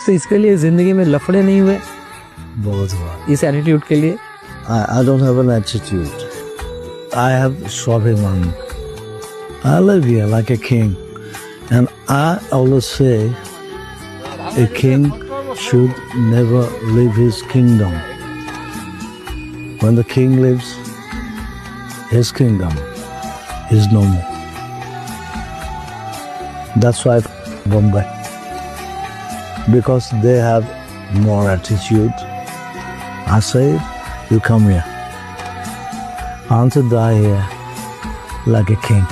तो इसके लिए जिंदगी में लफड़े नहीं हुए बहुत हुआ। इस एटीट्यूड के लिए? I don't have an attitude. I have Swabhiman. I live here like a king. And I always say a king should never leave his kingdom. When the king leaves his kingdom, is no more. That's why Bombay. Because they have more attitude. I say, you come here. I want to die here like a king.